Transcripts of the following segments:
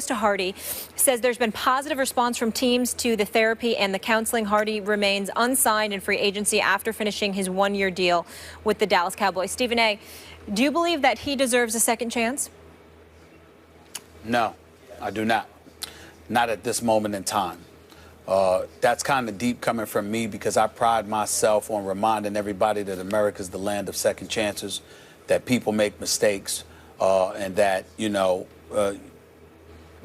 to Hardy says there's been positive response from teams to the therapy and the counseling. Hardy remains unsigned in free agency after finishing his one-year deal with the Dallas Cowboys. Stephen A., do you believe that he deserves a second chance? No, I do not. Not at this moment in time. That's kind of deep coming from me because I pride myself on reminding everybody that America's the land of second chances, that people make mistakes, and that,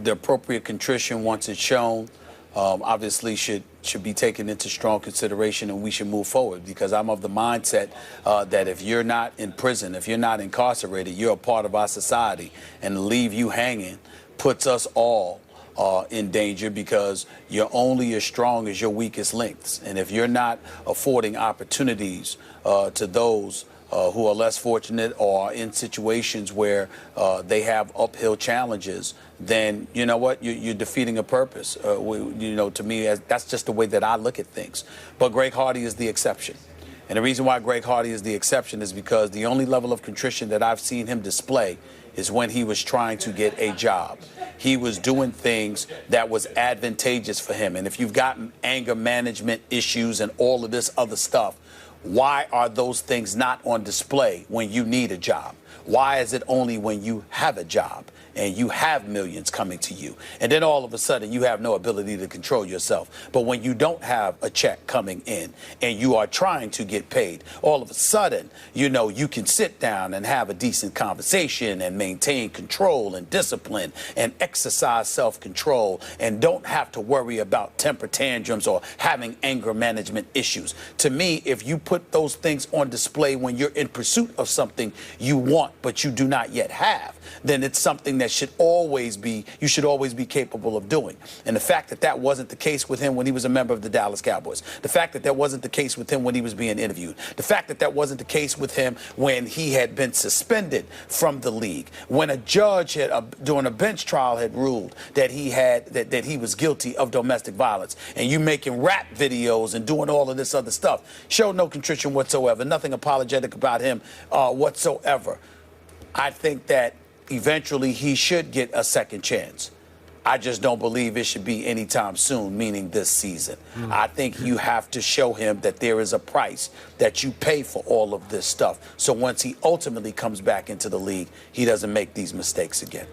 the appropriate contrition, once it's shown, obviously should be taken into strong consideration, and we should move forward, because I'm of the mindset that if you're not in prison, if you're not incarcerated, you're a part of our society, and to leave you hanging puts us all in danger, because you're only as strong as your weakest links. And if you're not affording opportunities to those who are less fortunate or in situations where they have uphill challenges, then you know what? You're defeating a purpose. To me, that's just the way that I look at things. But Greg Hardy is the exception. And the reason why Greg Hardy is the exception is because the only level of contrition that I've seen him display is when he was trying to get a job. He was doing things that was advantageous for him. And if you've got anger management issues and all of this other stuff, why are those things not on display when you need a job? Why is it only when you have a job and you have millions coming to you, and then all of a sudden you have no ability to control yourself? But when you don't have a check coming in and you are trying to get paid, all of a sudden, you can sit down and have a decent conversation and maintain control and discipline and exercise self-control and don't have to worry about temper tantrums or having anger management issues. To me, if you put those things on display when you're in pursuit of something you want but you do not yet have, then it's something that you should always be capable of doing. And the fact that that wasn't the case with him when he was a member of the Dallas Cowboys, the fact that that wasn't the case with him when he was being interviewed, the fact that that wasn't the case with him when he had been suspended from the league, when a judge during a bench trial had ruled that he was guilty of domestic violence, and you making rap videos and doing all of this other stuff, showed no contrition whatsoever, nothing apologetic about him whatsoever. I think that eventually he should get a second chance. I just don't believe it should be anytime soon, meaning this season. I think you have to show him that there is a price that you pay for all of this stuff. So once he ultimately comes back into the league, he doesn't make these mistakes again.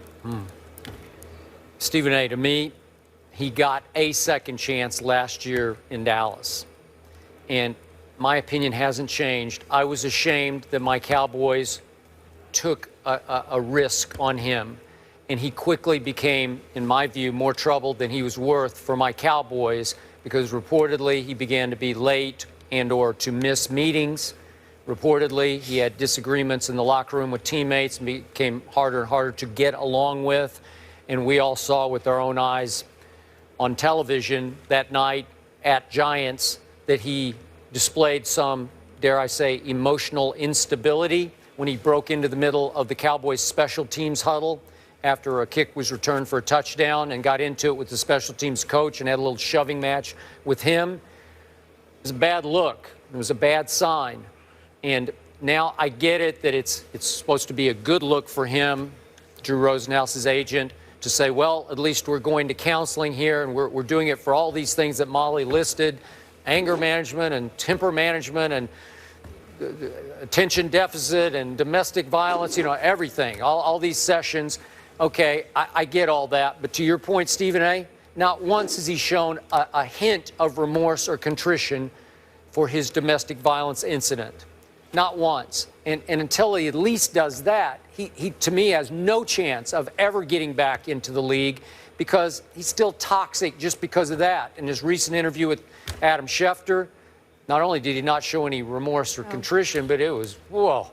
Stephen A., to me, he got a second chance last year in Dallas. And my opinion hasn't changed. I was ashamed that my Cowboys took a risk on him, and he quickly became, in my view, more trouble than he was worth for my Cowboys, because reportedly he began to be late and or to miss meetings. Reportedly he had disagreements in the locker room with teammates and became harder and harder to get along with. And we all saw with our own eyes on television that night at Giants that he displayed some, dare I say, emotional instability when he broke into the middle of the Cowboys special teams huddle after a kick was returned for a touchdown and got into it with the special teams coach and had a little shoving match with him. It was a bad look. It was a bad sign. And now I get it that it's supposed to be a good look for him, Drew Rosenhaus's agent, to say, well, at least we're going to counseling here, and we're doing it for all these things that Molly listed, anger management and temper management and attention deficit and domestic violence, everything, all these sessions. Okay, I get all that. But to your point, Stephen A., not once has he shown a hint of remorse or contrition for his domestic violence incident. Not once. And until he at least does that, he to me has no chance of ever getting back into the league, because he's still toxic just because of that. In his recent interview with Adam Schefter, not only did he not show any remorse or contrition, but it was, whoa,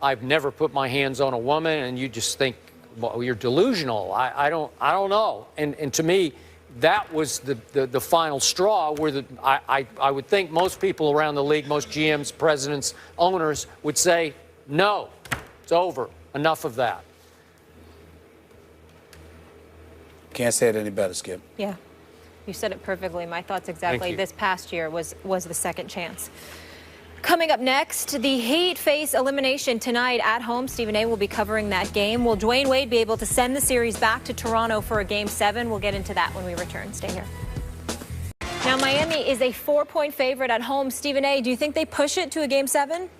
I've never put my hands on a woman, and you just think, well, you're delusional. I don't know. And to me, that was the final straw where I would think most people around the league, most GMs, presidents, owners would say, no, it's over. Enough of that. Can't say it any better, Skip. Yeah. You said it perfectly. My thoughts exactly. This past year was the second chance. Coming up next, the Heat face elimination tonight at home. Stephen A. will be covering that game. Will Dwayne Wade be able to send the series back to Toronto for a Game 7? We'll get into that when we return. Stay here. Now, Miami is a 4-point favorite at home. Stephen A., do you think they push it to a Game 7?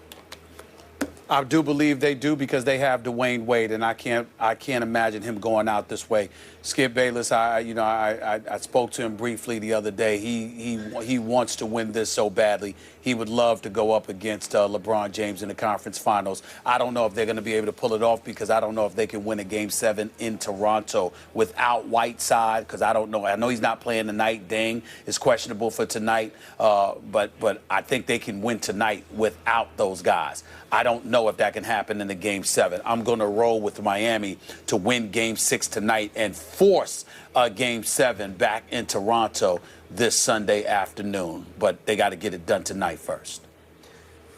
I do believe they do because they have Dwayne Wade, and I can't imagine him going out this way. Skip Bayless, I spoke to him briefly the other day. He wants to win this so badly. He would love to go up against LeBron James in the conference finals. I don't know if they're going to be able to pull it off because I don't know if they can win a Game 7 in Toronto without Whiteside, because I don't know. I know he's not playing tonight. Deng is questionable for tonight, but I think they can win tonight without those guys. I don't know if that can happen in the Game 7. I'm going to roll with Miami to win Game 6 tonight and force a Game 7 back in Toronto this Sunday afternoon. But they got to get it done tonight first.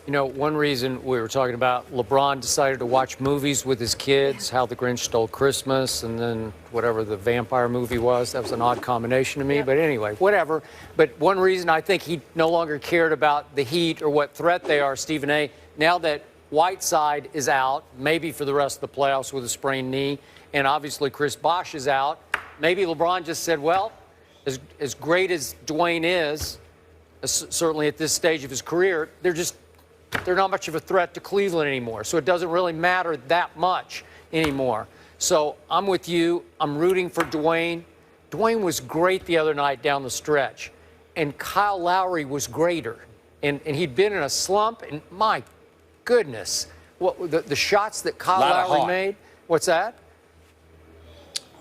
You know, one reason we were talking about LeBron decided to watch movies with his kids, How the Grinch Stole Christmas, and then whatever the vampire movie was. That was an odd combination to me. Yep. But anyway, whatever. But one reason I think he no longer cared about the Heat or what threat they are, Stephen A., now that Whiteside is out, maybe for the rest of the playoffs with a sprained knee, and obviously Chris Bosh is out, maybe LeBron just said, well, as great as Dwayne is, certainly at this stage of his career, they're not much of a threat to Cleveland anymore. So it doesn't really matter that much anymore. So I'm with you. I'm rooting for Dwayne. Dwayne was great the other night down the stretch, and Kyle Lowry was greater. And he'd been in a slump, and my goodness, the shots that Kyle Lowry made. What's that?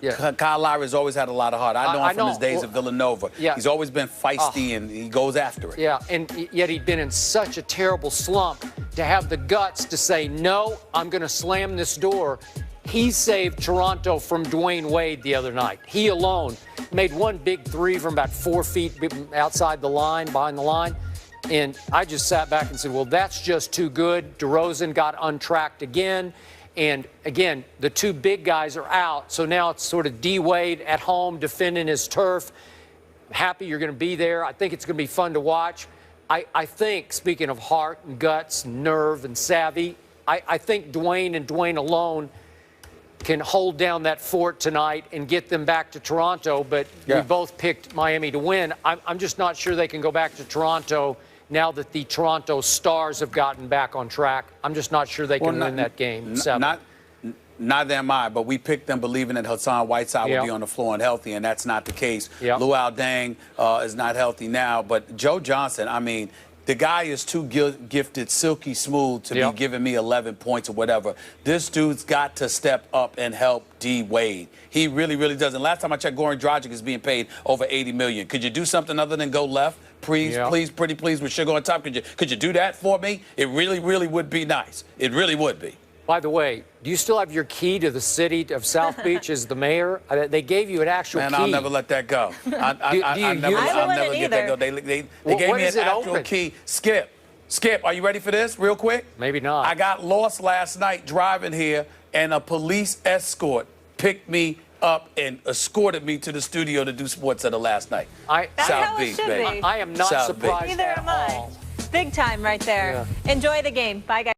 Yeah. Kyle Lowry has always had a lot of heart. I know him from his days at Villanova. Yeah. He's always been feisty, and he goes after it. Yeah, and yet he'd been in such a terrible slump. To have the guts to say, no, I'm going to slam this door. He saved Toronto from Dwayne Wade the other night. He alone made one big three from about 4 feet outside the line, behind the line. And I just sat back and said, well, that's just too good. DeRozan got untracked again. And again, the two big guys are out. So now it's sort of D Wade at home defending his turf. Happy you're going to be there. I think it's going to be fun to watch. I think, speaking of heart and guts, and nerve and savvy, I think Dwayne and Dwayne alone can hold down that fort tonight and get them back to Toronto. But we both picked Miami to win. I'm just not sure they can go back to Toronto now that the Toronto Stars have gotten back on track. I'm just not sure they can win that game. Neither am I, but we picked them believing that Hassan Whiteside will be on the floor and healthy, and that's not the case. Luol Deng is not healthy now, but Joe Johnson, I mean, the guy is too gifted, silky smooth to be giving me 11 points or whatever. This dude's got to step up and help D Wade. He really, really doesn't. Last time I checked, Goran Dragic is being paid over $80 million. Could you do something other than go left? Please, pretty please, with sugar on top. Could you do that for me? It really, really would be nice. It really would be. By the way, do you still have your key to the city of South Beach as the mayor? They gave you an actual key. Man, I'll never let that go. I'll never get that go. They gave me an actual key. Skip, are you ready for this real quick? Maybe not. I got lost last night driving here, and a police escort picked me up and escorted me to the studio to do Sports Center last night. South Beach, baby. I am not surprised Neither am I. Big time right there. Yeah. Enjoy the game. Bye, guys.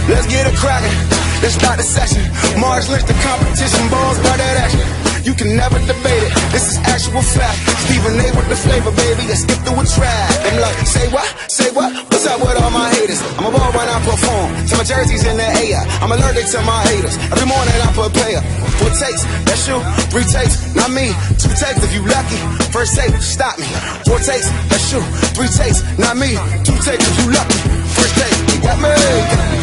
Let's get it cracking. Let's start the session. March Lynch, the competition, balls by that action. You can never debate it. This is actual fact. Stephen A. with the flavor, baby. Let's skip through a track. I'm like, say what? Say what? What's up with all my haters? I'm a ball when I perform. So my jersey's in the air. I'm allergic to my haters. Every morning I prepare. 4 takes, that's you. 3 takes, not me. 2 takes if you lucky. First take, stop me. 4 takes, that's you. 3 takes, not me. 2 takes if you lucky. First take, you got me.